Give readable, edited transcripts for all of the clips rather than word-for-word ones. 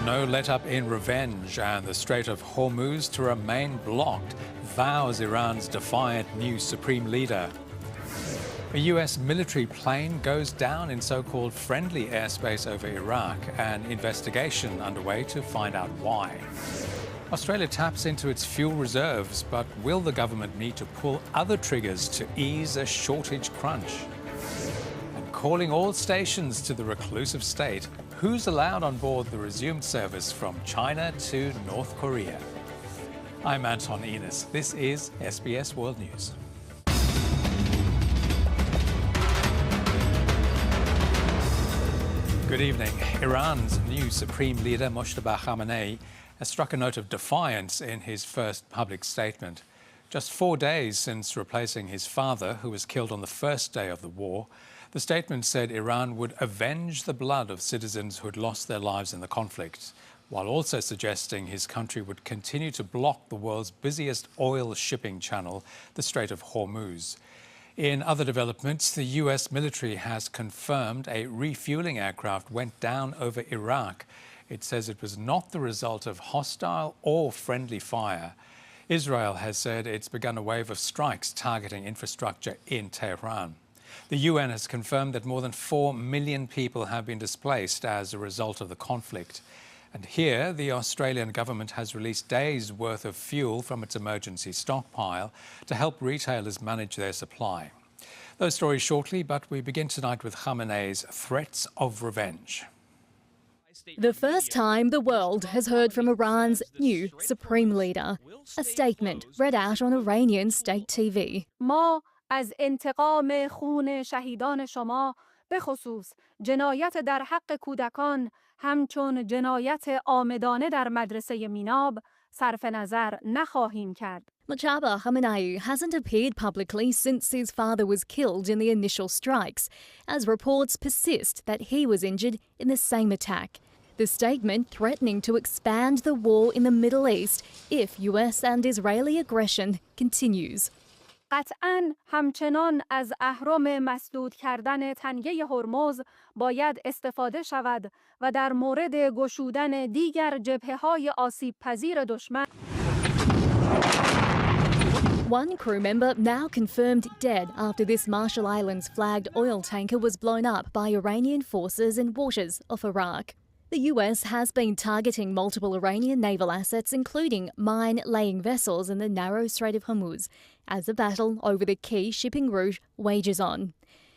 No let-up in revenge, and the Strait of Hormuz to remain blocked, vows Iran's defiant new supreme leader. A US military plane goes down in so-called friendly airspace over Iraq, an investigation underway to find out why. Australia taps into its fuel reserves, but will the government need to pull other triggers to ease a shortage crunch? And calling all stations to the reclusive state, who's allowed on board the resumed service from China to North Korea? I'm Anton. Enus. This is SBS World News. Good evening. Iran's new supreme leader, Mojtaba Khamenei, has struck a note of defiance in his first public statement. Just 4 days since replacing his father, who was killed on the first day of the war, the statement said Iran would avenge the blood of citizens who had lost their lives in the conflict, while also suggesting his country would continue to block the world's busiest oil shipping channel, the Strait of Hormuz. In other developments, the US military has confirmed a refueling aircraft went down over Iraq. It says it was not the result of hostile or friendly fire. Israel has said it's begun a wave of strikes targeting infrastructure in Tehran. The UN has confirmed that more than 4 million people have been displaced as a result of the conflict. And here, the Australian government has released days' worth of fuel from its emergency stockpile to help retailers manage their supply. Those stories shortly, but we begin tonight with Khamenei's threats of revenge. The first time the world has heard from Iran's new supreme leader. A statement read out on Iranian state TV. ما از انتقام خون شهیدان شما به خصوص جنایت در حق کودکان همچون جنایت عامدانه در مدرسه میناب صرف نظر نخواهیم کرد. Mojtaba Khamenei hasn't appeared publicly since his father was killed in the initial strikes, as reports persist that he was injured in the same attack. The statement threatening to expand the war in the Middle East if US and Israeli aggression continues. قطعاً همچنان از اهرم مسدود کردن تنگه هرمز باید استفاده شود و در مورد گشودن دیگر جبهه‌های آسیب پذیر دشمن. One crew member now confirmed dead after this Marshall Islands flagged oil tanker was blown up by Iranian forces in waters off Iraq. The US has been targeting multiple Iranian naval assets, including mine-laying vessels in the narrow Strait of Hormuz, as the battle over the key shipping route wages on.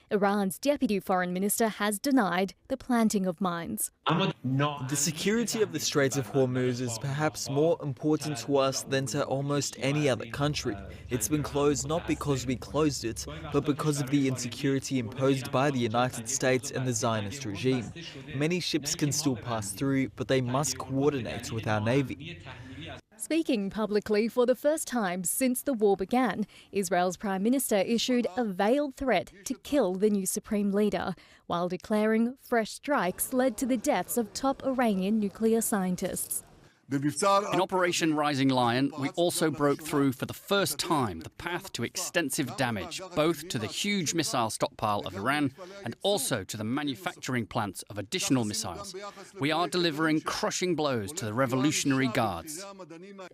Iran's deputy foreign minister has denied the planting of mines. The security of the Straits of Hormuz is perhaps more important to us than to almost any other country. It's been closed not because we closed it, but because of the insecurity imposed by the United States and the Zionist regime. Many ships can still pass through, but they must coordinate with our navy. Speaking publicly for the first time since the war began, Israel's Prime Minister issued a veiled threat to kill the new supreme leader, while declaring fresh strikes led to the deaths of top Iranian nuclear scientists. In Operation Rising Lion, we also broke through for the first time the path to extensive damage, both to the huge missile stockpile of Iran and also to the manufacturing plants of additional missiles. We are delivering crushing blows to the Revolutionary Guards.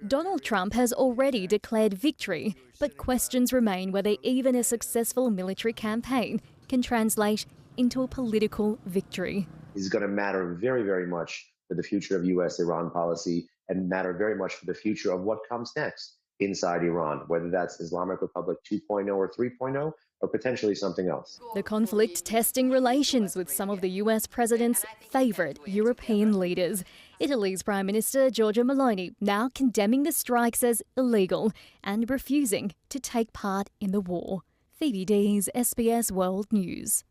Donald Trump has already declared victory, but questions remain whether even a successful military campaign can translate into a political victory. It's going to matter very, very much for the future of US-Iran policy and matter very much for the future of what comes next inside Iran, whether that's Islamic Republic 2.0 or 3.0 or potentially something else. The conflict testing relations with some of the US president's favourite European leaders. Italy's Prime Minister Giorgia Meloni now condemning the strikes as illegal and refusing to take part in the war. Phoebe Dees, SBS World News.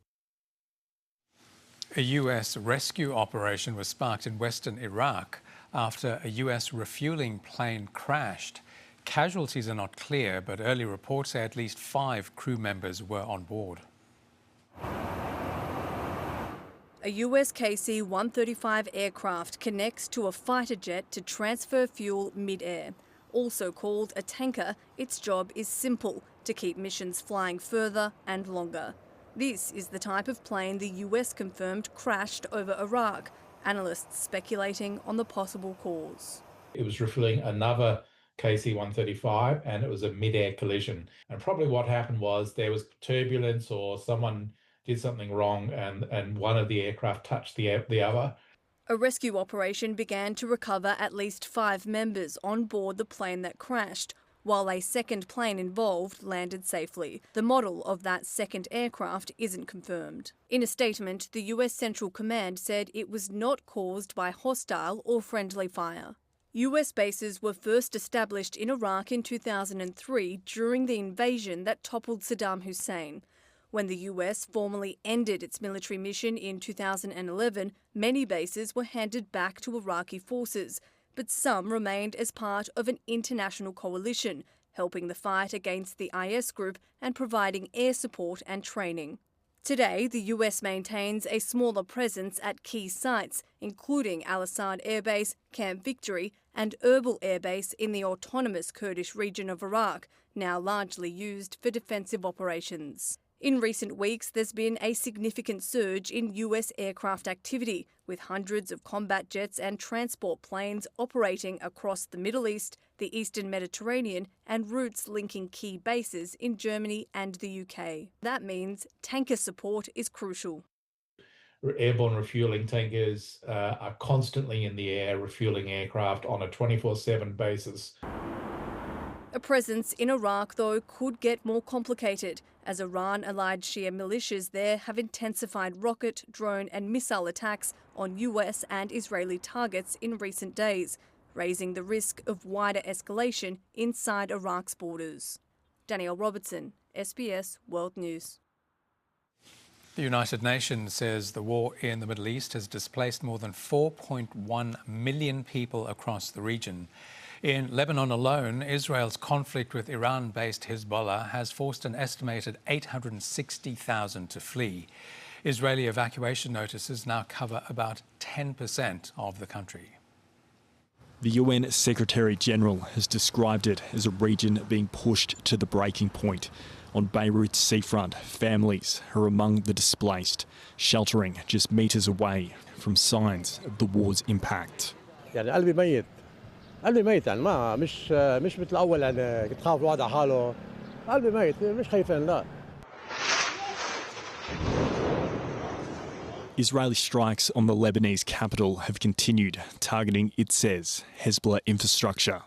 A US rescue operation was sparked in western Iraq after a US refueling plane crashed. Casualties are not clear, but early reports say at least 5 crew members were on board. A US KC-135 aircraft connects to a fighter jet to transfer fuel mid-air. Also called a tanker, its job is simple: to keep missions flying further and longer. This is the type of plane the US confirmed crashed over Iraq. analysts speculating on the possible cause. It was refueling another KC-135 and it was a mid-air collision. And probably what happened was there was turbulence or someone did something wrong and one of the aircraft touched the other. A rescue operation began to recover at least 5 members on board the plane that crashed, while a second plane involved landed safely. The model of that second aircraft isn't confirmed. In a statement, the US Central Command said it was not caused by hostile or friendly fire. US bases were first established in Iraq in 2003 during the invasion that toppled Saddam Hussein. When the US formally ended its military mission in 2011, many bases were handed back to Iraqi forces, but some remained as part of an international coalition, helping the fight against the IS group and providing air support and training. Today, the US maintains a smaller presence at key sites, including Al-Assad Air Base, Camp Victory, and Erbil Air Base in the autonomous Kurdish region of Iraq, now largely used for defensive operations. In recent weeks, there's been a significant surge in US aircraft activity, with hundreds of combat jets and transport planes operating across the Middle East, the Eastern Mediterranean, and routes linking key bases in Germany and the UK. That means tanker support is crucial. Airborne refueling tankers are constantly in the air refueling aircraft on a 24/7 basis. A presence in Iraq, though, could get more complicated, as Iran-allied Shia militias there have intensified rocket, drone and missile attacks on US and Israeli targets in recent days, raising the risk of wider escalation inside Iraq's borders. Danielle Robertson, SBS World News. The United Nations says the war in the Middle East has displaced more than 4.1 million people across the region. In Lebanon alone, Israel's conflict with Iran-based Hezbollah has forced an estimated 860,000 to flee. Israeli evacuation notices now cover about 10% of the country. The UN Secretary-General has described it as a region being pushed to the breaking point. On Beirut's seafront, families are among the displaced, sheltering just metres away from signs of the war's impact. قلبي ميت يعني ما مش مثل الاول يعني كنت خاف الواحد على حاله قلبي ميت مش خايفين لا. Israeli strikes on the Lebanese capital have continued, targeting, it says, Hezbollah infrastructure.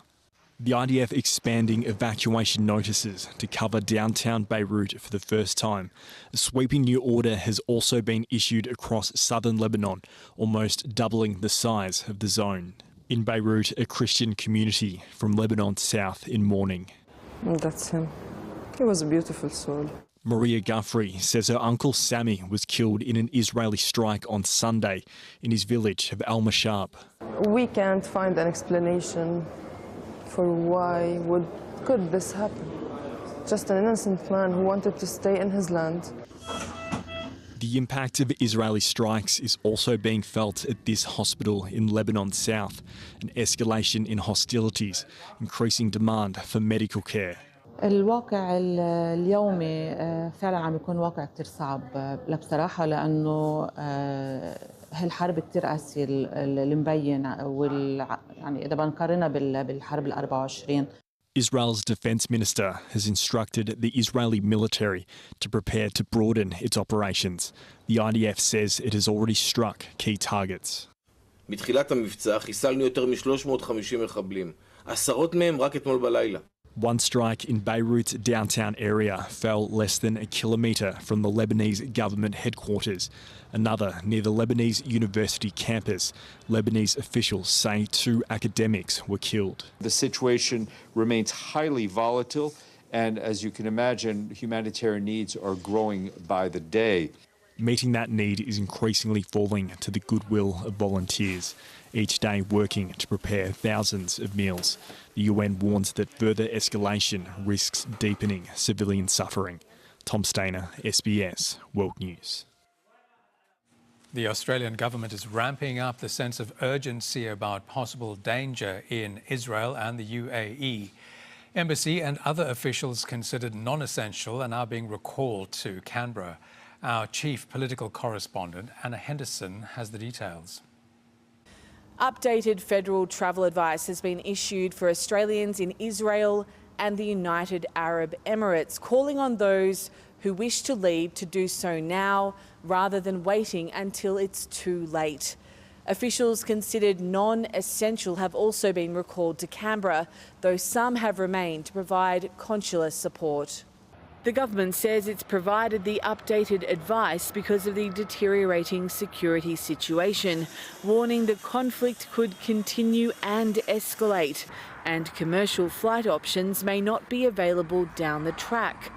The IDF expanding evacuation notices to cover downtown Beirut for the first time. A sweeping new order has also been issued across southern Lebanon, almost doubling the size of the zone. In Beirut, a Christian community from Lebanon's south in mourning. That's him. He was a beautiful soul. Maria Guthrie says her uncle Sami was killed in an Israeli strike on Sunday in his village of Al-Mashab. We can't find an explanation for why could this happen. Just an innocent man who wanted to stay in his land. The impact of Israeli strikes is also being felt at this hospital in Lebanon's south, an escalation in hostilities, increasing demand for medical care. الواقع اليومي فعلا عم يكون واقع كتير صعب بصراحة لأنه هالحرب كتير قاسية المبين يعني إذا بنقارنها بالحرب ال24. Israel's defense minister has instructed the Israeli military to prepare to broaden its operations. The IDF says it has already struck key targets. מתחילת המבצע חיסלנו יותר מ-350 מחבלים. עשרות מהם רק אתמול בלילה. One strike in Beirut's downtown area fell less than a kilometre from the Lebanese government headquarters. Another near the Lebanese university campus. Lebanese officials say 2 academics were killed. The situation remains highly volatile, and as you can imagine, humanitarian needs are growing by the day. Meeting that need is increasingly falling to the goodwill of volunteers, each day working to prepare thousands of meals. The UN warns that further escalation risks deepening civilian suffering. Tom Stainer, SBS World News. The Australian government is ramping up the sense of urgency about possible danger in Israel and the UAE. Embassy and other officials considered non-essential are now being recalled to Canberra. Our chief political correspondent, Anna Henderson, has the details. Updated federal travel advice has been issued for Australians in Israel and the United Arab Emirates, calling on those who wish to leave to do so now rather than waiting until it's too late. Officials considered non-essential have also been recalled to Canberra, though some have remained to provide consular support. The government says it's provided the updated advice because of the deteriorating security situation, warning the conflict could continue and escalate, and commercial flight options may not be available down the track.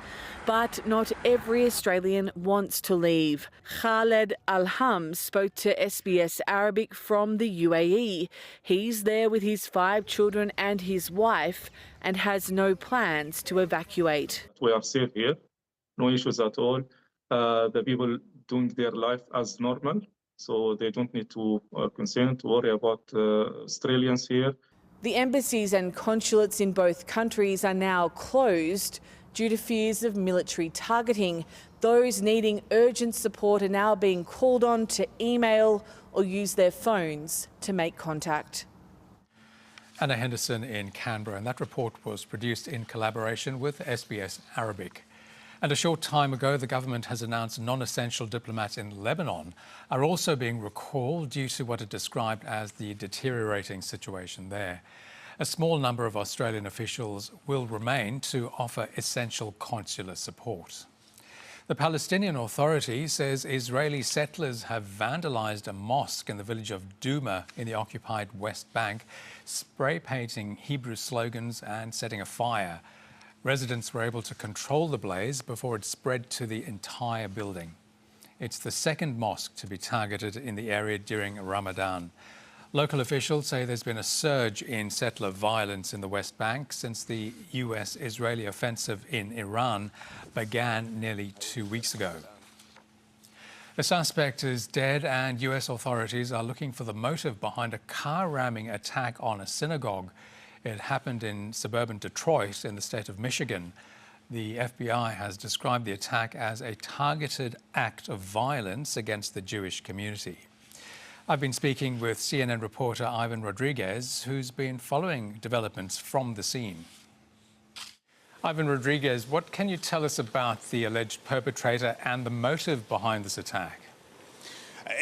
But not every Australian wants to leave. Khaled Alham spoke to SBS Arabic from the UAE. He's there with his 5 children and his wife and has no plans to evacuate. We are safe here, no issues at all. The people doing their life as normal, so they don't need to concern to worry about Australians here. The embassies and consulates in both countries are now closed due to fears of military targeting. Those needing urgent support are now being called on to email or use their phones to make contact. Anna Henderson in Canberra, and that report was produced in collaboration with SBS Arabic. And a short time ago, the government has announced non-essential diplomats in Lebanon are also being recalled due to what it described as the deteriorating situation there. A small number of Australian officials will remain to offer essential consular support. The Palestinian Authority says Israeli settlers have vandalised a mosque in the village of Douma in the occupied West Bank, spray painting Hebrew slogans and setting a fire. Residents were able to control the blaze before it spread to the entire building. It's the second mosque to be targeted in the area during Ramadan. Local officials say there's been a surge in settler violence in the West Bank since the US-Israeli offensive in Iran began nearly 2 weeks ago. A suspect is dead and US authorities are looking for the motive behind a car-ramming attack on a synagogue. It happened in suburban Detroit in the state of Michigan. The FBI has described the attack as a targeted act of violence against the Jewish community. I've been speaking with CNN reporter Ivan Rodriguez, who's been following developments from the scene. Ivan Rodriguez, what can you tell us about the alleged perpetrator and the motive behind this attack?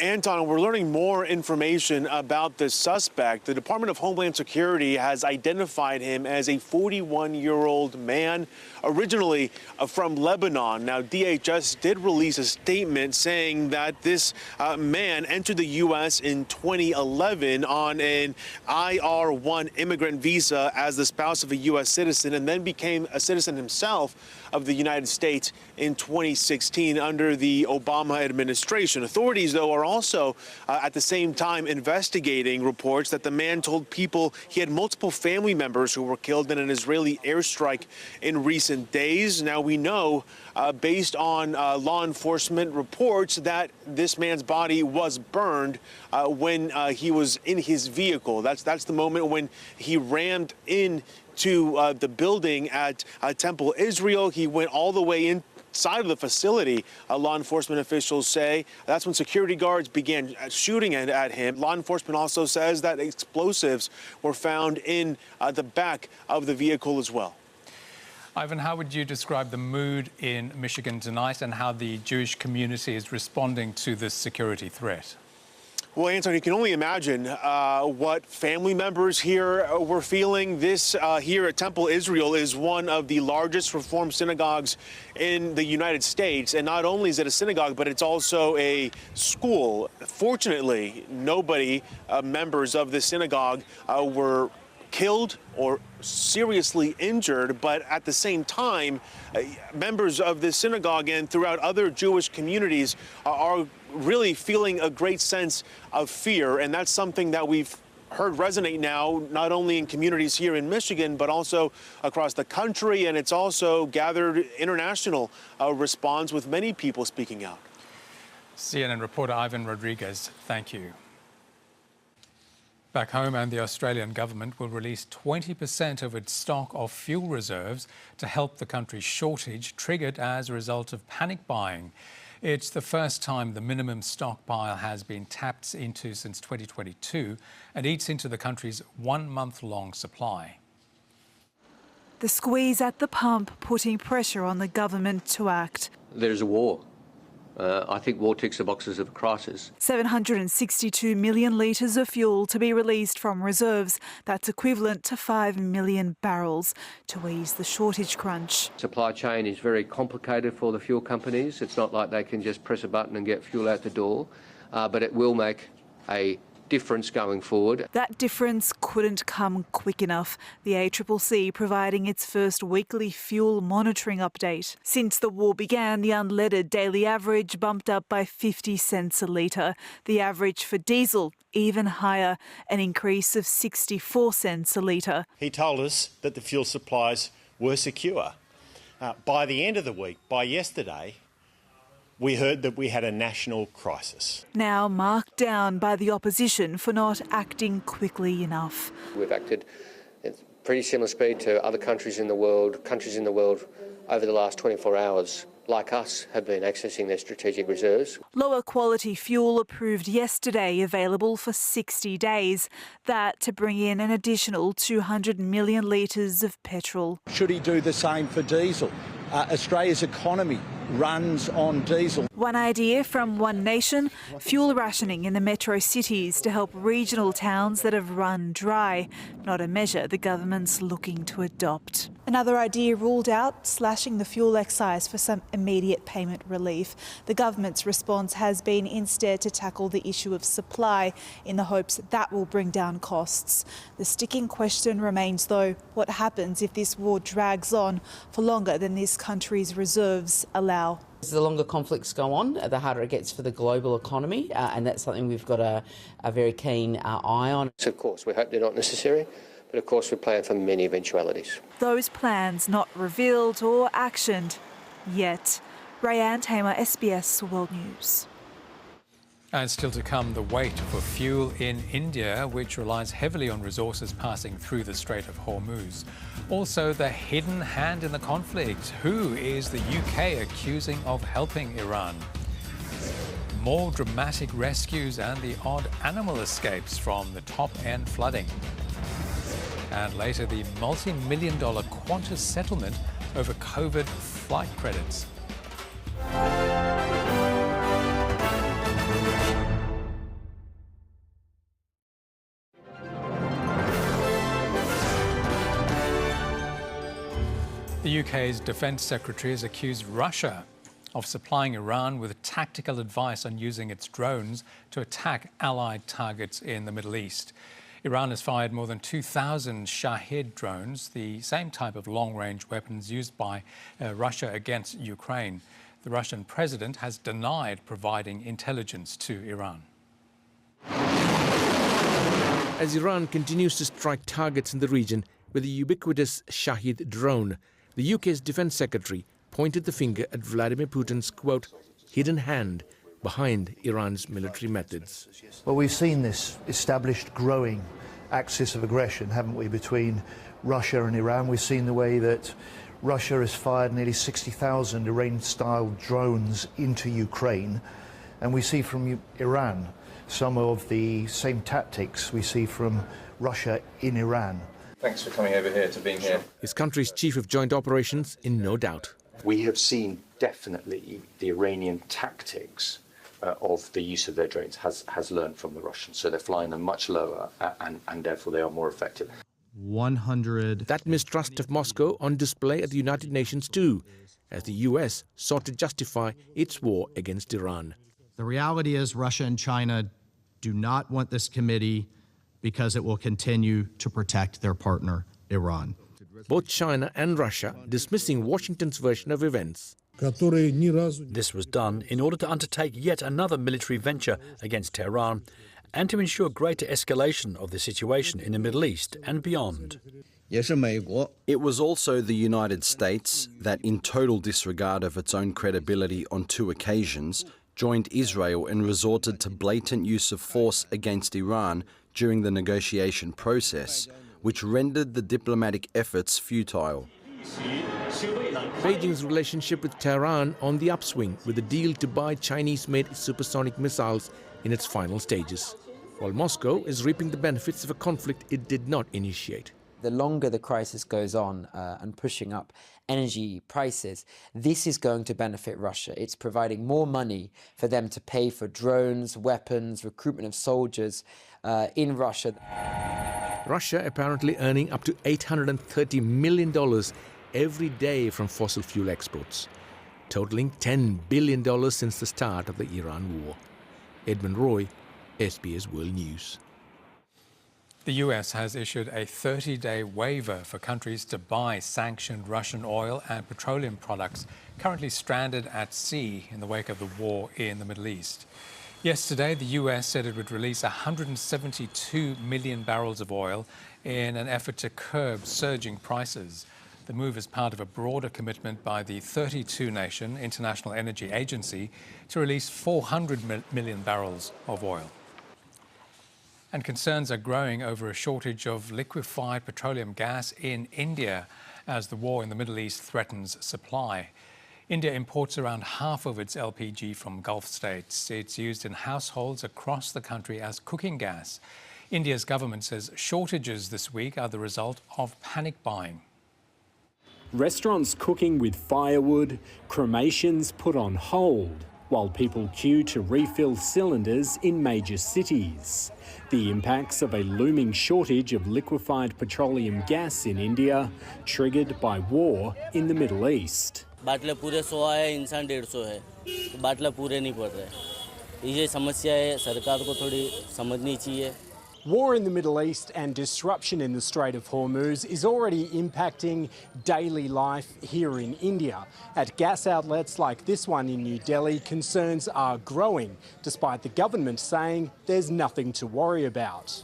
Anton, we're learning more information about the suspect. The Department of Homeland Security has identified him as a 41-year-old man, originally from Lebanon. Now, DHS did release a statement saying that this man entered the U.S. in 2011 on an IR-1 immigrant visa as the spouse of a U.S. citizen and then became a citizen himself of the United States in 2016 under the Obama administration. Authorities, though, are also at the same time investigating reports that the man told people he had multiple family members who were killed in an Israeli airstrike in recent days. Now, we know, based on law enforcement reports, that this man's body was burned when he was in his vehicle. That's the moment when he rammed into the building at Temple Israel. He went all the way inside of the facility, law enforcement officials say. That's when security guards began shooting at him. Law enforcement also says that explosives were found in the back of the vehicle as well. Ivan, how would you describe the mood in Michigan tonight and how the Jewish community is responding to this security threat? Well, Anton, you can only imagine what family members here were feeling. This here at Temple Israel is one of the largest Reform synagogues in the United States. And not only is it a synagogue, but it's also a school. Fortunately, nobody, members of the synagogue, were killed or seriously injured, but at the same time, members of the synagogue and throughout other Jewish communities are really feeling a great sense of fear, and that's something that we've heard resonate now, not only in communities here in Michigan, but also across the country, and it's also gathered international response with many people speaking out. CNN reporter Ivan Rodriguez, thank you. Back home, and the Australian government will release 20% of its stock of fuel reserves to help the country's shortage triggered as a result of panic buying. It's the first time the minimum stockpile has been tapped into since 2022 and eats into the country's 1 month-long supply. The squeeze at the pump putting pressure on the government to act. There's a war. I think war ticks the boxes of a crisis. 762 million litres of fuel to be released from reserves. That's equivalent to 5 million barrels to ease the shortage crunch. Supply chain is very complicated for the fuel companies. It's not like they can just press a button and get fuel out the door, but it will make a difference going forward. That difference couldn't come quick enough. The ACCC providing its first weekly fuel monitoring update. Since the war began, the unleaded daily average bumped up by 50 cents a litre. The average for diesel even higher, an increase of 64 cents a litre. He told us that the fuel supplies were secure. By the end of the week, by yesterday, we heard that we had a national crisis. Now marked down by the opposition for not acting quickly enough. We've acted at pretty similar speed to other countries in the world over the last 24 hours, like us, have been accessing their strategic reserves. Lower quality fuel approved yesterday, available for 60 days. That to bring in an additional 200 million litres of petrol. Should he do the same for diesel? Australia's economy runs on diesel. One idea from One Nation, fuel rationing in the metro cities to help regional towns that have run dry. Not a measure the government's looking to adopt. Another idea ruled out, slashing the fuel excise for some immediate payment relief. The government's response has been instead to tackle the issue of supply in the hopes that will bring down costs. The sticking question remains, though, what happens if this war drags on for longer than this country's reserves allow? The longer conflicts go on, the harder it gets for the global economy, and that's something we've got a very keen eye on. So of course, we hope they're not necessary, but of course we plan for many eventualities. Those plans not revealed or actioned yet. Rayanne Tamer, SBS World News. And still to come, the wait for fuel in India, which relies heavily on resources passing through the Strait of Hormuz. Also, the hidden hand in the conflict. Who is the UK accusing of helping Iran? More dramatic rescues and the odd animal escapes from the top-end flooding. And later, the multi-million-dollar Qantas settlement over COVID flight credits. The UK's Defence Secretary has accused Russia of supplying Iran with tactical advice on using its drones to attack allied targets in the Middle East. Iran has fired more than 2,000 Shahid drones, the same type of long-range weapons used by Russia against Ukraine. The Russian president has denied providing intelligence to Iran. As Iran continues to strike targets in the region with the ubiquitous Shahid drone, the UK's Defence Secretary pointed the finger at Vladimir Putin's, quote, hidden hand behind Iran's military methods. Well, we've seen this established growing axis of aggression, haven't we, between Russia and Iran. We've seen the way that Russia has fired nearly 60,000 Iranian-style drones into Ukraine, and we see from Iran some of the same tactics we see from Russia in Iran. Thanks for coming over here, to being here. His country's chief of joint operations in no doubt. We have seen definitely the Iranian tactics of the use of their drones has learned from the Russians. So they're flying them much lower and therefore they are more effective. 100. That mistrust of Moscow on display at the United Nations too, as the US sought to justify its war against Iran. The reality is Russia and China do not want this committee because it will continue to protect their partner, Iran. Both China and Russia dismissing Washington's version of events. This was done in order to undertake yet another military venture against Tehran and to ensure greater escalation of the situation in the Middle East and beyond. It was also the United States that, in total disregard of its own credibility on 2 occasions, joined Israel and resorted to blatant use of force against Iran during the negotiation process, which rendered the diplomatic efforts futile. Beijing's relationship with Tehran on the upswing, with a deal to buy Chinese-made supersonic missiles in its final stages, while Moscow is reaping the benefits of a conflict it did not initiate. The longer the crisis goes on and pushing up energy prices, this is going to benefit Russia. It's providing more money for them to pay for drones, weapons, recruitment of soldiers in Russia. Russia apparently earning up to $830 million every day from fossil fuel exports, totaling $10 billion since the start of the Iran war. Edmund Roy, SBS World News. The US has issued a 30-day waiver for countries to buy sanctioned Russian oil and petroleum products currently stranded at sea in the wake of the war in the Middle East. Yesterday, the US said it would release 172 million barrels of oil in an effort to curb surging prices. The move is part of a broader commitment by the 32-nation International Energy Agency to release 400 million barrels of oil. And concerns are growing over a shortage of liquefied petroleum gas in India as the war in the Middle East threatens supply. India imports around half of its LPG from Gulf states. It's used in households across the country as cooking gas. India's government says shortages this week are the result of panic buying. Restaurants cooking with firewood, cremations put on hold, while people queue to refill cylinders in major cities. The impacts of a looming shortage of liquefied petroleum gas in India, triggered by war in the Middle East. बाटले पूरे 100 है, इंसान 150 है, तो बाटला पूरे नहीं पड़ रहे। ये समस्या है, सरकार को थोड़ी समझनी चाहिए। War in the Middle East and disruption in the Strait of Hormuz is already impacting daily life here in India. At gas outlets like this one in New Delhi, concerns are growing, despite the government saying there's nothing to worry about.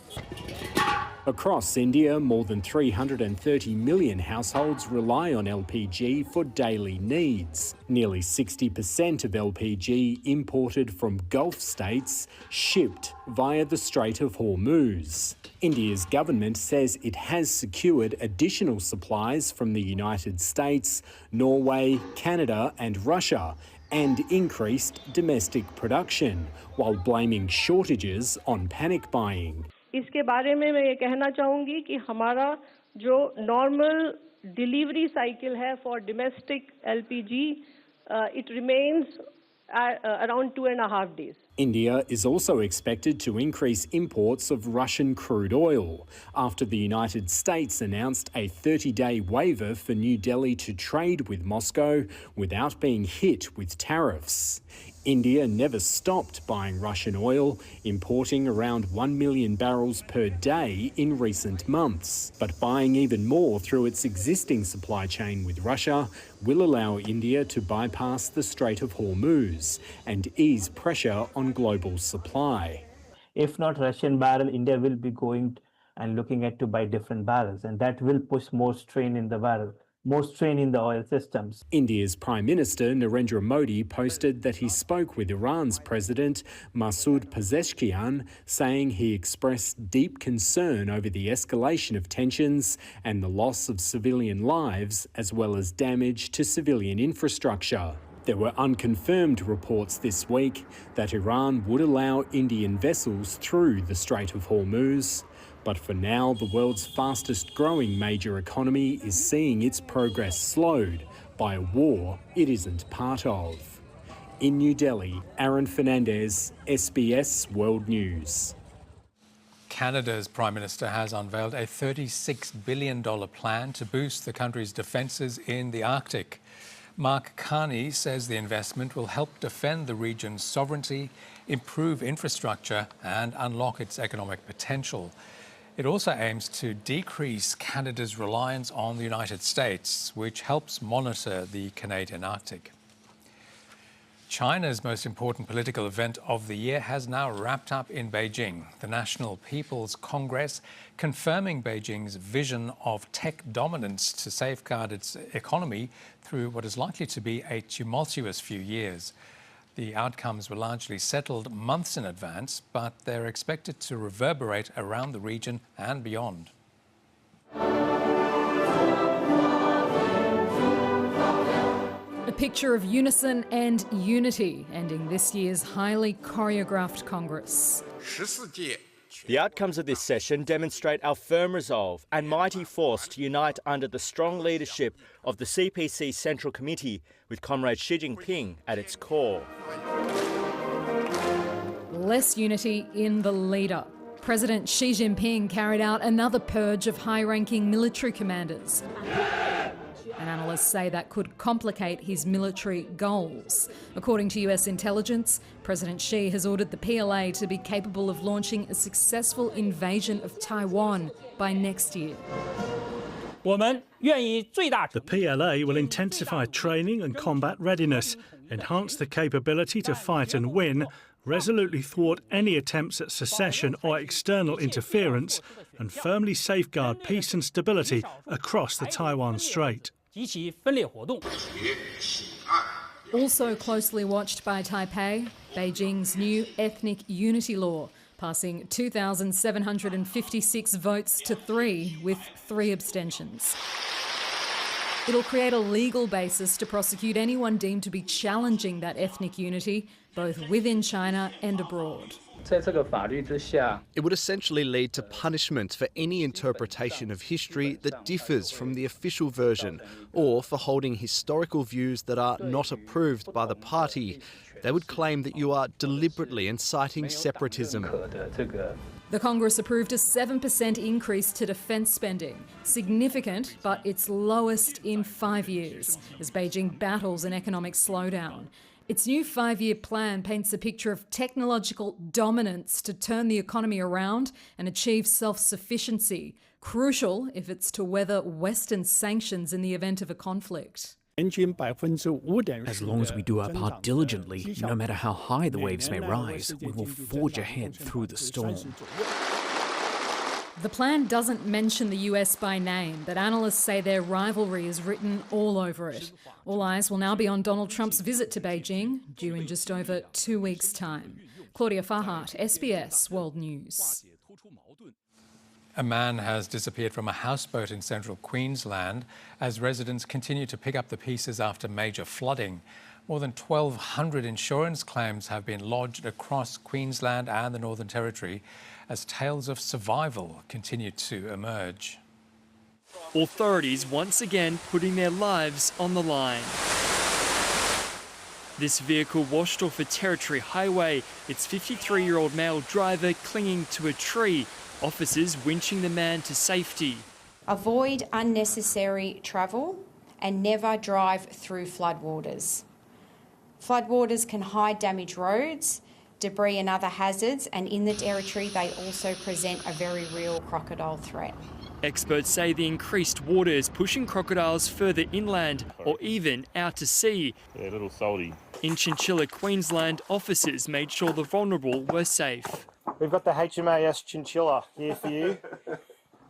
Across India, more than 330 million households rely on LPG for daily needs. Nearly 60% of LPG imported from Gulf states shipped via the Strait of Hormuz. India's government says it has secured additional supplies from the United States, Norway, Canada and Russia, and increased domestic production, while blaming shortages on panic buying. इसके बारे में मैं ये कहना चाहूँगी कि हमारा जो नॉर्मल डिलीवरी साइकिल है for domestic LPG it remains around 2.5 days. India is also expected to increase imports of Russian crude oil after the United States announced a 30-day waiver for New Delhi to trade with Moscow without being hit with tariffs. India never stopped buying Russian oil, importing around 1 million barrels per day in recent months. But buying even more through its existing supply chain with Russia will allow India to bypass the Strait of Hormuz and ease pressure on global supply. If not Russian barrel, India will be going and looking at to buy different barrels, and that will push more strain in the barrel, more strain in the oil systems. India's Prime Minister Narendra Modi posted that he spoke with Iran's President Masoud Pezeshkian, saying he expressed deep concern over the escalation of tensions and the loss of civilian lives, as well as damage to civilian infrastructure. There were unconfirmed reports this week that Iran would allow Indian vessels through the Strait of Hormuz. But for now, the world's fastest growing major economy is seeing its progress slowed by a war it isn't part of. In New Delhi, Aaron Fernandez, SBS World News. Canada's Prime Minister has unveiled a $36 billion plan to boost the country's defences in the Arctic. Mark Carney says the investment will help defend the region's sovereignty, improve infrastructure and unlock its economic potential. It also aims to decrease Canada's reliance on the United States, which helps monitor the Canadian Arctic. China's most important political event of the year has now wrapped up in Beijing. The National People's Congress confirming Beijing's vision of tech dominance to safeguard its economy through what is likely to be a tumultuous few years. The outcomes were largely settled months in advance, but they're expected to reverberate around the region and beyond. picture of unison and unity ending this year's highly choreographed Congress. The outcomes of this session demonstrate our firm resolve and mighty force to unite under the strong leadership of the CPC Central Committee, with Comrade Xi Jinping at its core. Less unity in the leader. President Xi Jinping carried out another purge of high-ranking military commanders. And analysts say that could complicate his military goals. According to US intelligence, President Xi has ordered the PLA to be capable of launching a successful invasion of Taiwan by next year. The PLA will intensify training and combat readiness, enhance the capability to fight and win, resolutely thwart any attempts at secession or external interference, and firmly safeguard peace and stability across the Taiwan Strait. Also closely watched by Taipei, Beijing's new ethnic unity law, passing 2,756 votes to 3 with 3 abstentions. It'll create a legal basis to prosecute anyone deemed to be challenging that ethnic unity, both within China and abroad. It would essentially lead to punishment for any interpretation of history that differs from the official version, or for holding historical views that are not approved by the party. They would claim that you are deliberately inciting separatism. The Congress approved a 7% increase to defence spending, significant but its lowest in 5 years, as Beijing battles an economic slowdown. Its new 5-year plan paints a picture of technological dominance to turn the economy around and achieve self-sufficiency, crucial if it's to weather Western sanctions in the event of a conflict. As long as we do our part diligently, no matter how high the waves may rise, we will forge ahead through the storm. The plan doesn't mention the US by name, but analysts say their rivalry is written all over it. All eyes will now be on Donald Trump's visit to Beijing, due in just over 2 weeks' time. Claudia Farhart, SBS World News. A man has disappeared from a houseboat in central Queensland as residents continue to pick up the pieces after major flooding. More than 1,200 insurance claims have been lodged across Queensland and the Northern Territory as tales of survival continue to emerge. Authorities once again putting their lives on the line. This vehicle washed off a Territory highway, its 53-year-old male driver clinging to a tree, officers winching the man to safety. Avoid unnecessary travel and never drive through floodwaters. Floodwaters can hide damaged roads, debris and other hazards, and in the Territory they also present a very real crocodile threat. Experts say the increased water is pushing crocodiles further inland or even out to sea. They're a little salty. In Chinchilla, Queensland, officers made sure the vulnerable were safe. We've got the HMAS Chinchilla here for you,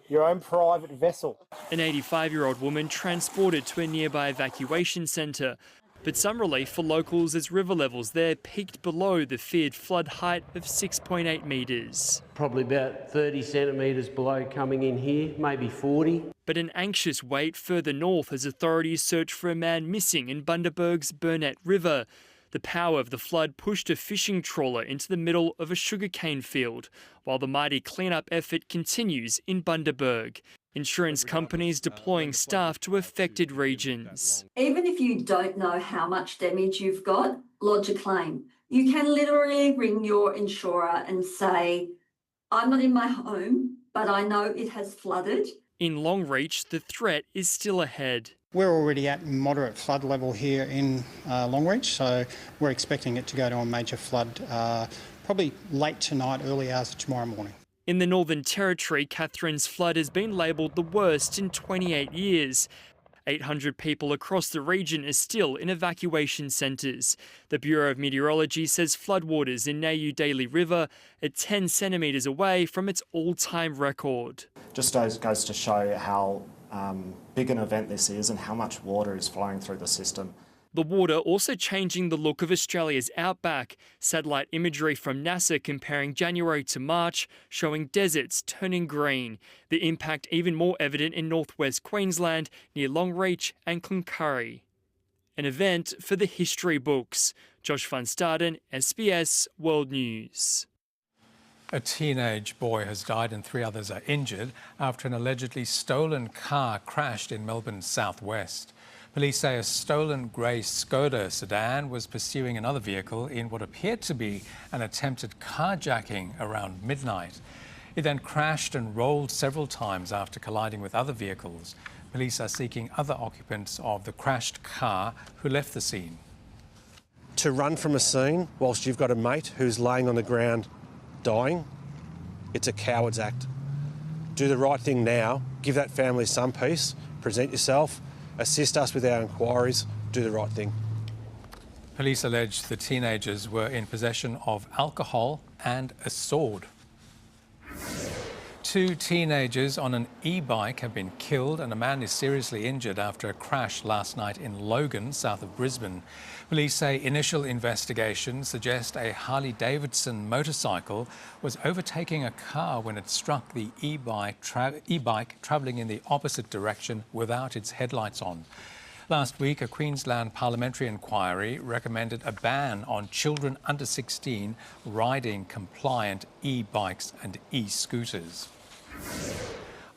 your own private vessel. An 85-year-old woman transported to a nearby evacuation centre. But some relief for locals as river levels there peaked below the feared flood height of 6.8 metres. Probably about 30 centimetres below coming in here, maybe 40. But an anxious wait further north as authorities search for a man missing in Bundaberg's Burnett River. The power of the flood pushed a fishing trawler into the middle of a sugarcane field, while the mighty cleanup effort continues in Bundaberg. Insurance companies deploying staff to affected regions. Even if you don't know how much damage you've got, lodge a claim. You can literally ring your insurer and say, I'm not in my home, but I know it has flooded. In Longreach, the threat is still ahead. We're already at moderate flood level here in Longreach, so we're expecting it to go to a major flood probably late tonight, early hours of tomorrow morning. In the Northern Territory, Catherine's flood has been labelled the worst in 28 years. 800 people across the region are still in evacuation centres. The Bureau of Meteorology says floodwaters in Nayu Daly River are 10 centimetres away from its all-time record. Just goes to show how big an event this is and how much water is flowing through the system. The water also changing the look of Australia's outback. Satellite imagery from NASA comparing January to March, showing deserts turning green. The impact even more evident in northwest Queensland, near Longreach and Cloncurry. an event for the history books. Josh van Staden, SBS World News. A teenage boy has died and 3 others are injured after an allegedly stolen car crashed in Melbourne's southwest. Police say a stolen grey Skoda sedan was pursuing another vehicle in what appeared to be an attempted carjacking around midnight. It then crashed and rolled several times after colliding with other vehicles. Police are seeking other occupants of the crashed car who left the scene. To run from a scene whilst you've got a mate who's laying on the ground dying, it's a coward's act. Do the right thing now, give that family some peace, present yourself, assist us with our inquiries, do the right thing. Police allege the teenagers were in possession of alcohol and a sword. 2 teenagers on an e-bike have been killed and a man is seriously injured after a crash last night in Logan, south of Brisbane. Police say initial investigations suggest a Harley-Davidson motorcycle was overtaking a car when it struck the e-bike travelling in the opposite direction without its headlights on. Last week, a Queensland parliamentary inquiry recommended a ban on children under 16 riding compliant e-bikes and e-scooters.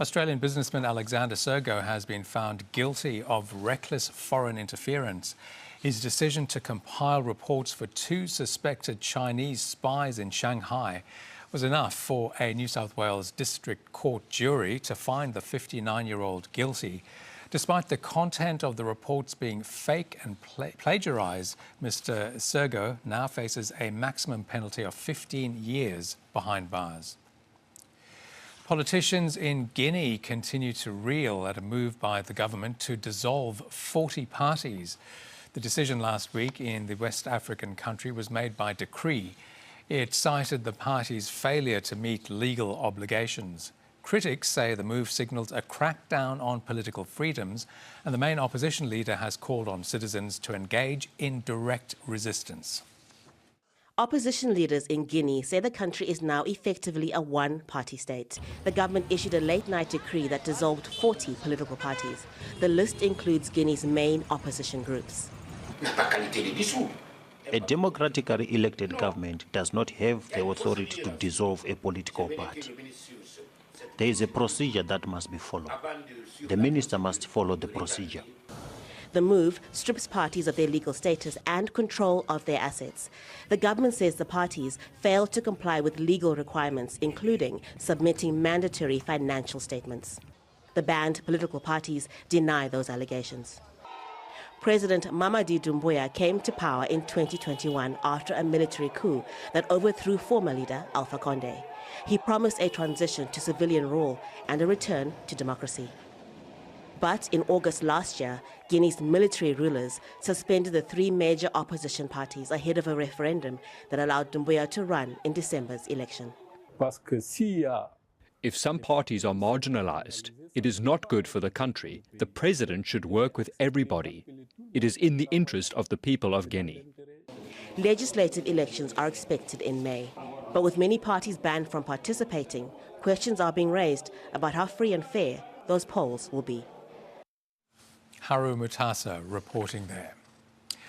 Australian businessman Alexander Sergo has been found guilty of reckless foreign interference. His decision to compile reports for 2 suspected Chinese spies in Shanghai was enough for a New South Wales District Court jury to find the 59-year-old guilty. Despite the content of the reports being fake and plagiarised, Mr. Sergo now faces a maximum penalty of 15 years behind bars. Politicians in Guinea continue to reel at a move by the government to dissolve 40 parties. The decision last week in the West African country was made by decree. It cited the party's failure to meet legal obligations. Critics say the move signals a crackdown on political freedoms, and the main opposition leader has called on citizens to engage in direct resistance. Opposition leaders in Guinea say the country is now effectively a one-party state. The government issued a late-night decree that dissolved 40 political parties. The list includes Guinea's main opposition groups. A democratically elected government does not have the authority to dissolve a political party. There is a procedure that must be followed. The minister must follow the procedure. The move strips parties of their legal status and control of their assets. The government says the parties failed to comply with legal requirements, including submitting mandatory financial statements. The banned political parties deny those allegations. President Mamadi Doumbouya came to power in 2021 after a military coup that overthrew former leader Alpha Condé. He promised a transition to civilian rule and a return to democracy. But in August last year, Guinea's military rulers suspended the 3 major opposition parties ahead of a referendum that allowed Doumbouya to run in December's election. If some parties are marginalised, it is not good for the country. The president should work with everybody. It is in the interest of the people of Guinea. Legislative elections are expected in May. But with many parties banned from participating, questions are being raised about how free and fair those polls will be. Haru Mutasa reporting there.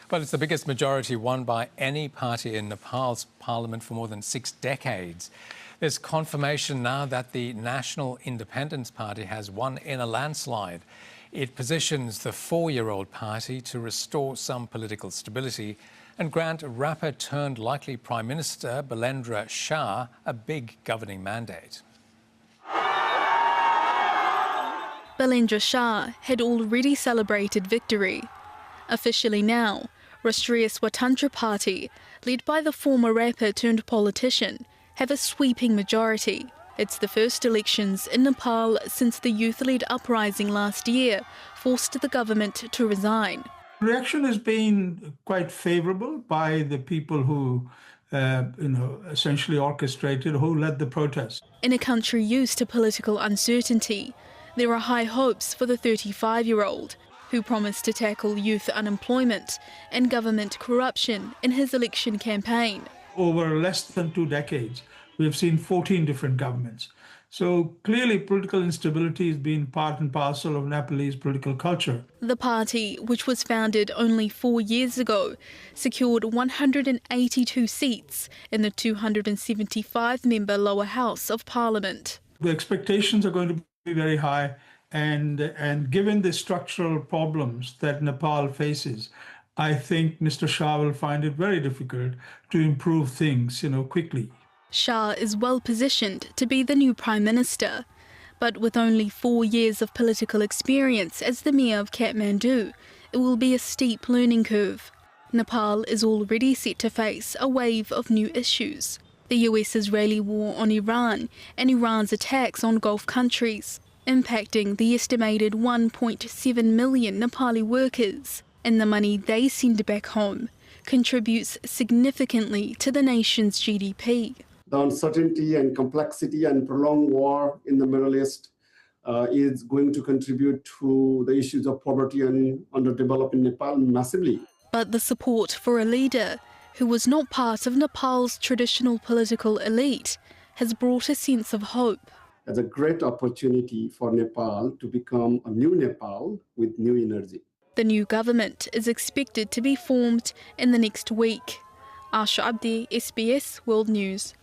Well, it's the biggest majority won by any party in Nepal's parliament for more than 6 decades. There's confirmation now that the National Independence Party has won in a landslide. It positions the 4-year-old party to restore some political stability and grant rapper turned likely Prime Minister Balendra Shah a big governing mandate. Balendra Shah had already celebrated victory. Officially now, Rashtriya Swatantra Party, led by the former rapper turned politician, have a sweeping majority. It's the first elections in Nepal since the youth-led uprising last year forced the government to resign. Reaction has been quite favourable by the people who essentially orchestrated, who led the protest. In a country used to political uncertainty, there are high hopes for the 35-year-old, who promised to tackle youth unemployment and government corruption in his election campaign. Over less than 2 decades, we have seen 14 different governments. So clearly political instability has been part and parcel of Nepalese political culture. The party, which was founded only 4 years ago, secured 182 seats in the 275-member lower house of parliament. The expectations are going to be very high, and given the structural problems that Nepal faces, I think Mr. Shah will find it very difficult to improve things, quickly. Shah is well positioned to be the new Prime Minister, but with only 4 years of political experience as the Mayor of Kathmandu, it will be a steep learning curve. Nepal is already set to face a wave of new issues: the US-Israeli war on Iran and Iran's attacks on Gulf countries, impacting the estimated 1.7 million Nepali workers, and the money they send back home contributes significantly to the nation's GDP. The uncertainty and complexity and prolonged war in the Middle East is going to contribute to the issues of poverty and underdeveloped in Nepal massively. But the support for a leader who was not part of Nepal's traditional political elite has brought a sense of hope. It's a great opportunity for Nepal to become a new Nepal with new energy. The new government is expected to be formed in the next week. Asha Abdi, SBS World News.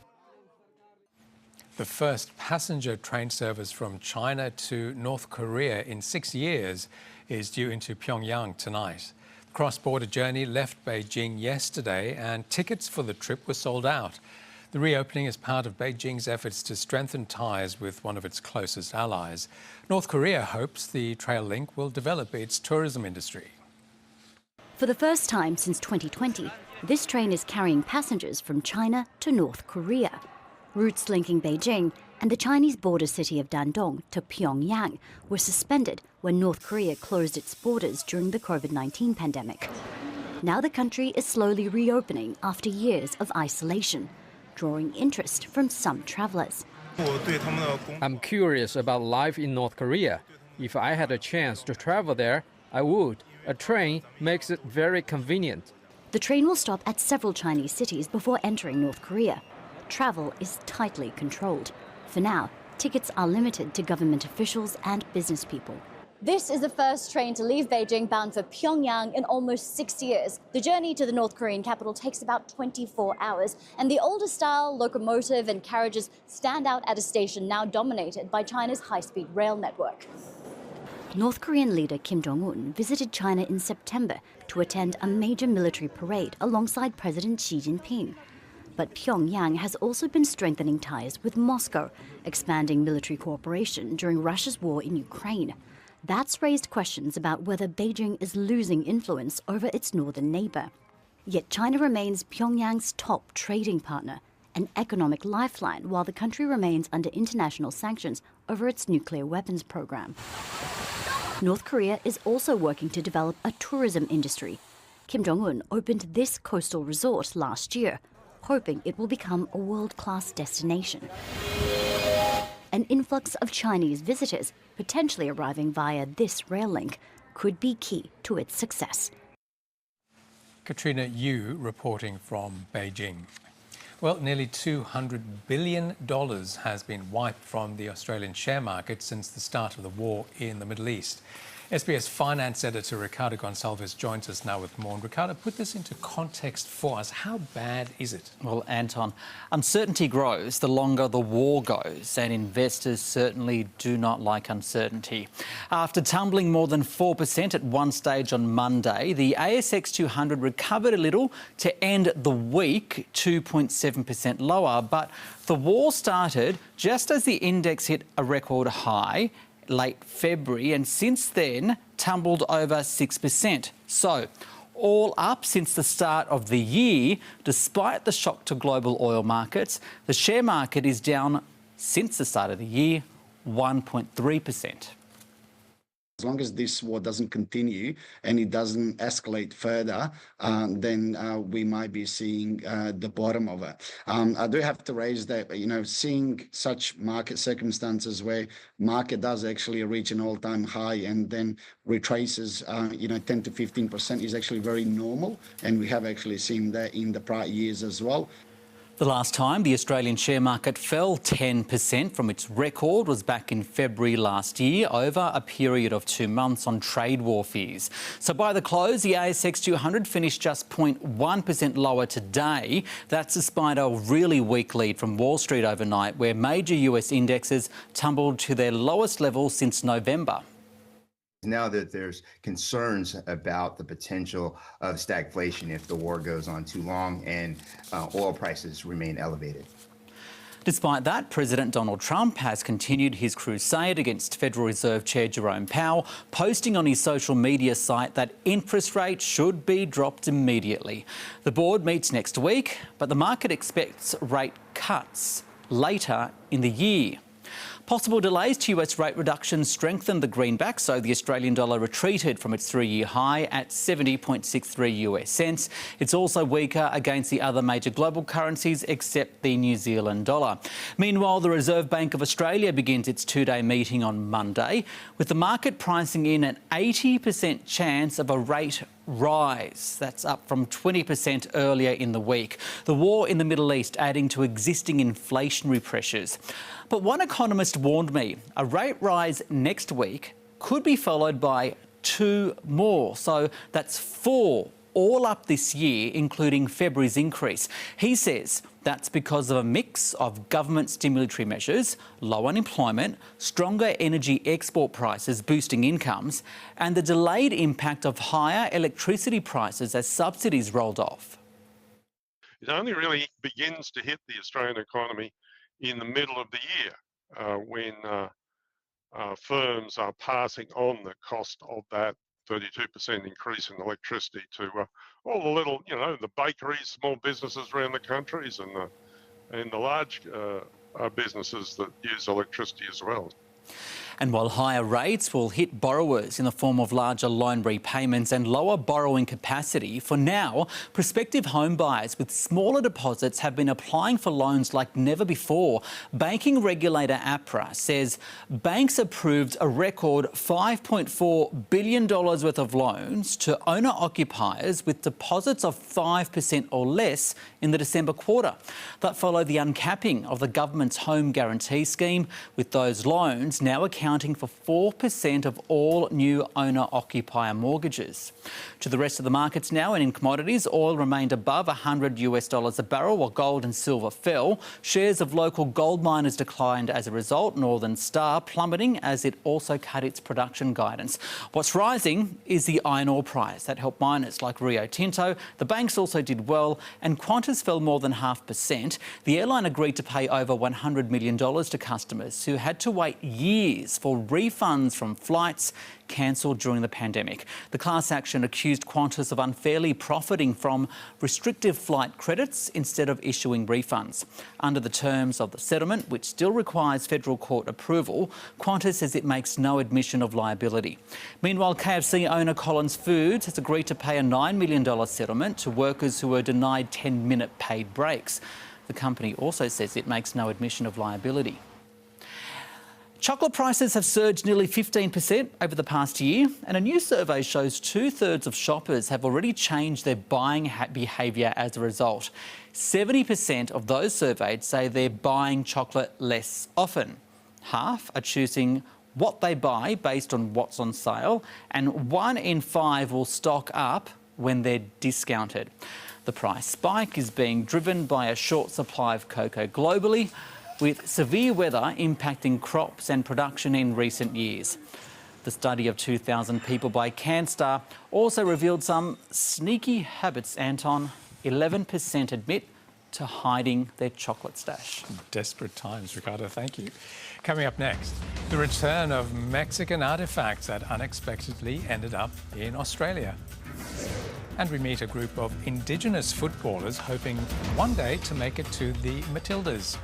The first passenger train service from China to North Korea in 6 years is due into Pyongyang tonight. The cross-border journey left Beijing yesterday and tickets for the trip were sold out. The reopening is part of Beijing's efforts to strengthen ties with one of its closest allies. North Korea hopes the trail link will develop its tourism industry. For the first time since 2020, this train is carrying passengers from China to North Korea. Routes linking Beijing and the Chinese border city of Dandong to Pyongyang were suspended when North Korea closed its borders during the COVID-19 pandemic. Now the country is slowly reopening after years of isolation, drawing interest from some travellers. I'm curious about life in North Korea. If I had a chance to travel there, I would. A train makes it very convenient. The train will stop at several Chinese cities before entering North Korea. Travel is tightly controlled. For now, tickets are limited to government officials and business people. This is the first train to leave Beijing bound for Pyongyang in almost 6 years. The journey to the North Korean capital takes about 24 hours, and the older style locomotive and carriages stand out at a station now dominated by China's high-speed rail network. North Korean leader Kim Jong-un visited China in September to attend a major military parade alongside President Xi Jinping. But Pyongyang has also been strengthening ties with Moscow, expanding military cooperation during Russia's war in Ukraine. That's raised questions about whether Beijing is losing influence over its northern neighbour. Yet China remains Pyongyang's top trading partner, an economic lifeline while the country remains under international sanctions over its nuclear weapons program. North Korea is also working to develop a tourism industry. Kim Jong-un opened this coastal resort last year, hoping it will become a world-class destination. An influx of Chinese visitors, potentially arriving via this rail link, could be key to its success. Katrina Yu reporting from Beijing. Well, nearly $200 billion has been wiped from the Australian share market since the start of the war in the Middle East. SBS finance editor Ricardo Gonçalves joins us now with more. And Ricardo, put this into context for us. How bad is it? Well, Anton, uncertainty grows the longer the war goes, and investors certainly do not like uncertainty. After tumbling more than 4% at one stage on Monday, the ASX 200 recovered a little to end the week 2.7% lower. But the war started just as the index hit a record high late February, and since then tumbled over 6%. So all up since the start of the year, despite the shock to global oil markets, the share market is down since the start of the year 1.3%. As long as this war doesn't continue and it doesn't escalate further, then we might be seeing the bottom of it. I do have to raise that, seeing such market circumstances where market does actually reach an all-time high and then retraces, 10 to 15% is actually very normal. And we have actually seen that in the prior years as well. The last time the Australian share market fell 10% from its record was back in February last year over a period of 2 months on trade war fears. So by the close, the ASX 200 finished just 0.1% lower today. That's despite a really weak lead from Wall Street overnight, where major US indexes tumbled to their lowest level since November. Now that there's concerns about the potential of stagflation if the war goes on too long and oil prices remain elevated. Despite that, President Donald Trump has continued his crusade against Federal Reserve Chair Jerome Powell, posting on his social media site that interest rates should be dropped immediately. The board meets next week, but the market expects rate cuts later in the year. Possible delays to US rate reductions strengthened the greenback, so the Australian dollar retreated from its 3-year high at 70.63 US cents. It's also weaker against the other major global currencies except the New Zealand dollar. Meanwhile, the Reserve Bank of Australia begins its 2-day meeting on Monday, with the market pricing in an 80% chance of a rate rise. That's up from 20% earlier in the week. The war in the Middle East adding to existing inflationary pressures. But one economist warned me a rate rise next week could be followed by 2 more. So that's 4 all up this year, including February's increase. He says that's because of a mix of government stimulatory measures, low unemployment, stronger energy export prices boosting incomes, and the delayed impact of higher electricity prices as subsidies rolled off. It only really begins to hit the Australian economy in the middle of the year when firms are passing on the cost of that 32% increase in electricity to all the little, the bakeries, small businesses around the countries and the large businesses that use electricity as well. And while higher rates will hit borrowers in the form of larger loan repayments and lower borrowing capacity, for now, prospective home buyers with smaller deposits have been applying for loans like never before. Banking regulator APRA says banks approved a record $5.4 billion worth of loans to owner-occupiers with deposits of 5% or less in the December quarter. That followed the uncapping of the government's home guarantee scheme, with those loans now accounting for 4% of all new owner-occupier mortgages. To the rest of the markets now, and in commodities, oil remained above $100 a barrel, while gold and silver fell. Shares of local gold miners declined as a result, Northern Star plummeting as it also cut its production guidance. What's rising is the iron ore price. That helped miners like Rio Tinto. The banks also did well, and Qantas fell more than 0.5%. The airline agreed to pay over $100 million to customers who had to wait years for refunds from flights cancelled during the pandemic. The class action accused Qantas of unfairly profiting from restrictive flight credits instead of issuing refunds. Under the terms of the settlement, which still requires federal court approval, Qantas says it makes no admission of liability. Meanwhile, KFC owner Collins Foods has agreed to pay a $9 million settlement to workers who were denied 10-minute paid breaks. The company also says it makes no admission of liability. Chocolate prices have surged nearly 15% over the past year, and a new survey shows 2/3 of shoppers have already changed their buying behaviour as a result. 70% of those surveyed say they're buying chocolate less often. Half are choosing what they buy based on what's on sale, and 1 in 5 will stock up when they're discounted. The price spike is being driven by a short supply of cocoa globally, with severe weather impacting crops and production in recent years. The study of 2,000 people by CanStar also revealed some sneaky habits, Anton. 11% admit to hiding their chocolate stash. Desperate times, Ricardo, thank you. Coming up next, the return of Mexican artefacts that unexpectedly ended up in Australia. And we meet a group of Indigenous footballers hoping one day to make it to the Matildas.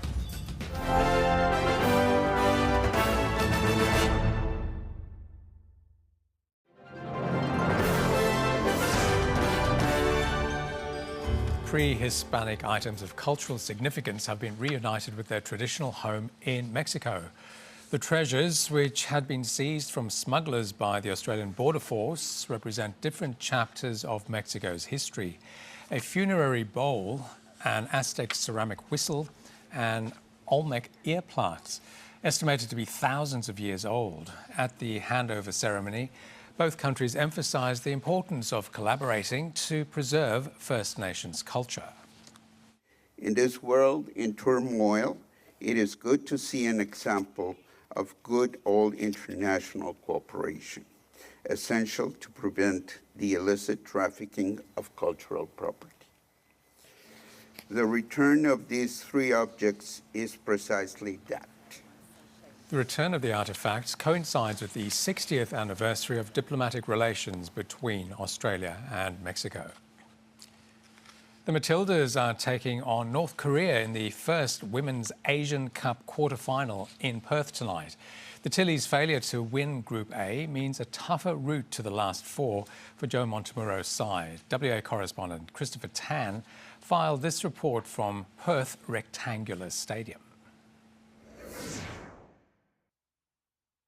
Pre-Hispanic items of cultural significance have been reunited with their traditional home in Mexico. The treasures, which had been seized from smugglers by the Australian Border Force, represent different chapters of Mexico's history. A funerary bowl an Aztec ceramic whistle, and Olmec ear plants, estimated to be thousands of years old. At the handover ceremony, both countries emphasised the importance of collaborating to preserve First Nations culture. In this world in turmoil, it is good to see an example of good old international cooperation, essential to prevent the illicit trafficking of cultural property. The return of these three objects is precisely that. The return of the artefacts coincides with the 60th anniversary of diplomatic relations between Australia and Mexico. The Matildas are taking on North Korea in the first Women's Asian Cup quarter-final in Perth tonight. The Tillies' failure to win Group A means a tougher route to the last four for Joe Montemuro's side. WA correspondent Christopher Tan filed this report from Perth Rectangular Stadium.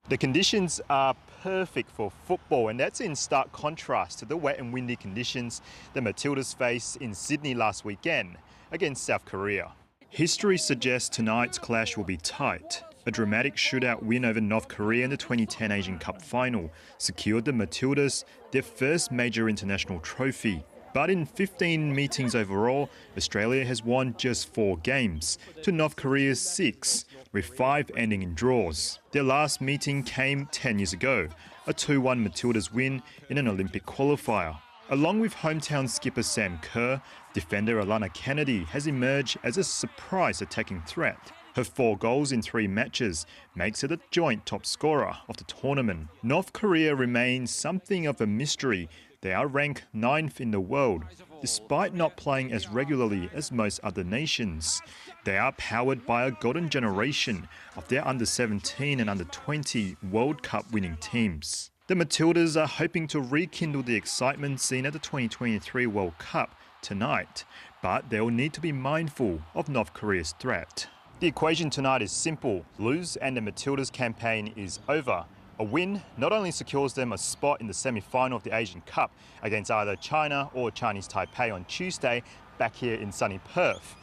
The conditions are perfect for football, and that's in stark contrast to the wet and windy conditions the Matildas faced in Sydney last weekend against South Korea. History suggests tonight's clash will be tight. A dramatic shootout win over North Korea in the 2010 Asian Cup final secured the Matildas their first major international trophy. But in 15 meetings overall, Australia has won just 4 games to North Korea's 6, with 5 ending in draws. Their last meeting came 10 years ago, a 2-1 Matildas win in an Olympic qualifier. Along with hometown skipper Sam Kerr, defender Alana Kennedy has emerged as a surprise attacking threat. Her 4 goals in 3 matches makes her the joint top scorer of the tournament. North Korea remains something of a mystery. They are ranked 9th in the world, despite not playing as regularly as most other nations. They are powered by a golden generation of their under-17 and under-20 World Cup winning teams. The Matildas are hoping to rekindle the excitement seen at the 2023 World Cup tonight, but they will need to be mindful of North Korea's threat. The equation tonight is simple. Lose and the Matildas campaign is over. A win not only secures them a spot in the semi-final of the Asian Cup against either China or Chinese Taipei on Tuesday back here in sunny Perth,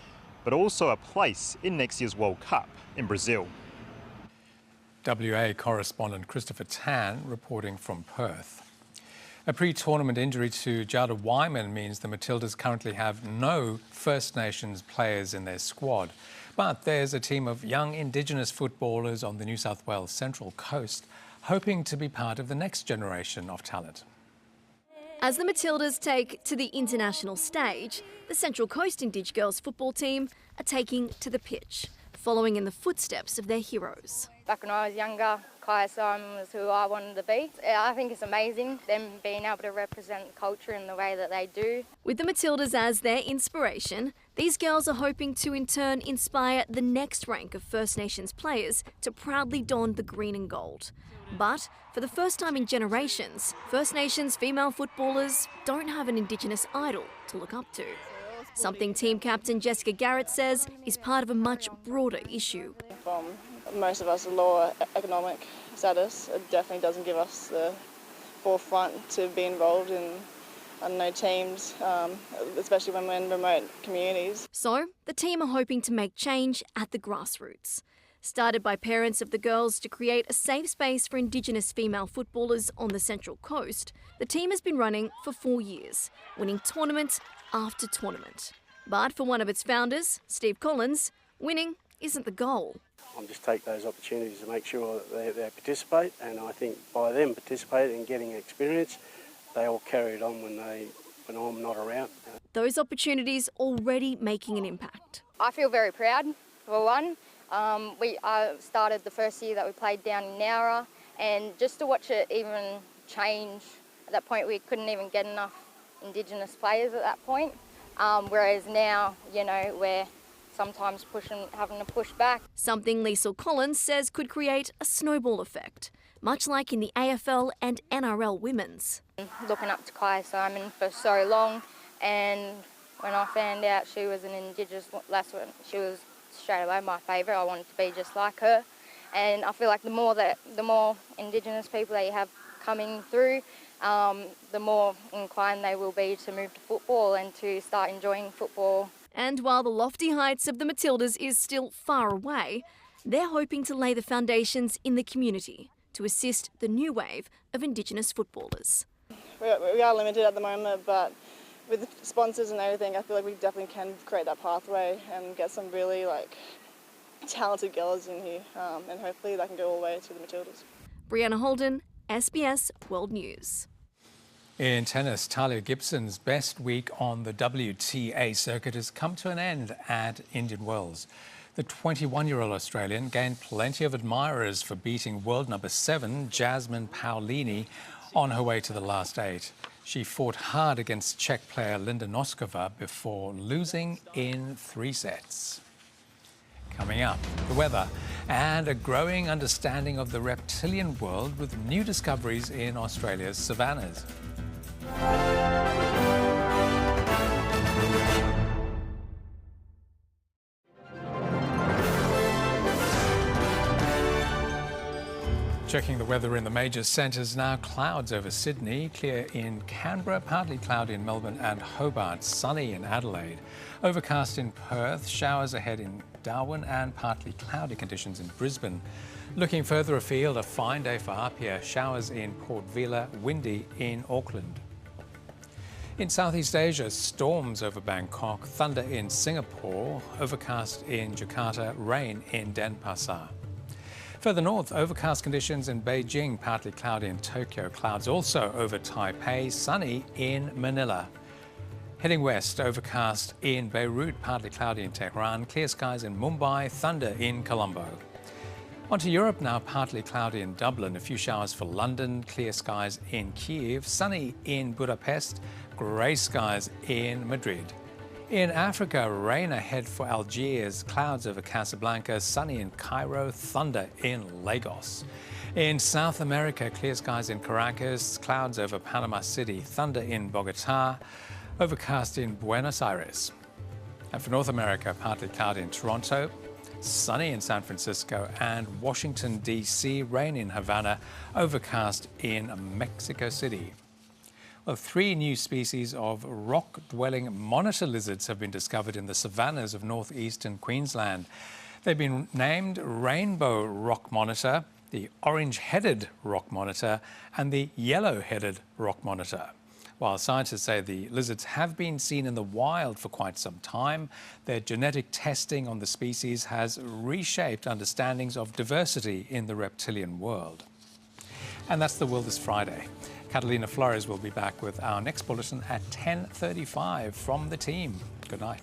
but also a place in next year's World Cup in Brazil. WA correspondent Christopher Tan reporting from Perth. A pre-tournament injury to Jada Wyman means the Matildas currently have no First Nations players in their squad. But there's a team of young Indigenous footballers on the New South Wales Central Coast hoping to be part of the next generation of talent. As the Matildas take to the international stage, the Central Coast Indig girls football team are taking to the pitch, following in the footsteps of their heroes. Back when I was younger, Kaya Simon was who I wanted to be. I think it's amazing, them being able to represent culture in the way that they do. With the Matildas as their inspiration, these girls are hoping to in turn inspire the next rank of First Nations players to proudly don the green and gold. But for the first time in generations, First Nations female footballers don't have an Indigenous idol to look up to. Something team captain Jessica Garrett says is part of a much broader issue. From most of us lower economic status, it definitely doesn't give us the forefront to be involved in, teams, especially when we're in remote communities. So the team are hoping to make change at the grassroots. Started by parents of the girls to create a safe space for Indigenous female footballers on the Central Coast, the team has been running for 4 years, winning tournament after tournament. But for one of its founders, Steve Collins, winning isn't the goal. I just take those opportunities to make sure that they participate, and I think by them participating and getting experience, they all carry it on when I'm not around. Those opportunities already making an impact. I feel very proud, for one. I started the first year that we played down in Nowra, and just to watch it even change. At that point, we couldn't even get enough Indigenous players at that point, whereas now, we're sometimes having to push back. Something Liesl Collins says could create a snowball effect, much like in the AFL and NRL women's. Looking up to Kaya Simon for so long, and when I found out she was an Indigenous, that's when she was straight away my favourite. I wanted to be just like her, and I feel like the more Indigenous people that you have coming through, the more inclined they will be to move to football and to start enjoying football And while the lofty heights of the Matildas is still far away, they're hoping to lay the foundations in the community to assist the new wave of Indigenous footballers. We are limited at the moment, but with sponsors and everything, I feel like we definitely can create that pathway and get some really talented girls in here, and hopefully that can go all the way to the Matildas. Brianna Holden, SBS World News. In tennis, Talia Gibson's best week on the WTA circuit has come to an end at Indian Wells. The 21-year-old Australian gained plenty of admirers for beating world number 7, Jasmine Paolini, on her way to the last 8. She fought hard against Czech player Linda Noskova before losing in 3 sets. Coming up, the weather and a growing understanding of the reptilian world with new discoveries in Australia's savannas. Checking the weather in the major centres now. Clouds over Sydney, clear in Canberra, partly cloudy in Melbourne and Hobart, sunny in Adelaide. Overcast in Perth, showers ahead in Darwin and partly cloudy conditions in Brisbane. Looking further afield, a fine day for Apia, showers in Port Vila, windy in Auckland. In Southeast Asia, storms over Bangkok, thunder in Singapore, overcast in Jakarta, rain in Denpasar. Further north, overcast conditions in Beijing, partly cloudy in Tokyo, clouds also over Taipei, sunny in Manila. Heading west, overcast in Beirut, partly cloudy in Tehran, clear skies in Mumbai, thunder in Colombo. On to Europe now, partly cloudy in Dublin, a few showers for London, clear skies in Kiev, sunny in Budapest, grey skies in Madrid. In Africa, rain ahead for Algiers, clouds over Casablanca, sunny in Cairo, thunder in Lagos. In South America, clear skies in Caracas, clouds over Panama City, thunder in Bogota, overcast in Buenos Aires. And for North America, partly cloudy in Toronto, sunny in San Francisco and Washington, D.C., rain in Havana, overcast in Mexico City. Well, 3 new species of rock-dwelling monitor lizards have been discovered in the savannas of northeastern Queensland. They've been named rainbow rock monitor, the orange-headed rock monitor, and the yellow-headed rock monitor. While scientists say the lizards have been seen in the wild for quite some time, their genetic testing on the species has reshaped understandings of diversity in the reptilian world. And that's The World this Friday. Catalina Flores will be back with our next bulletin at 10:35 from the team. Good night.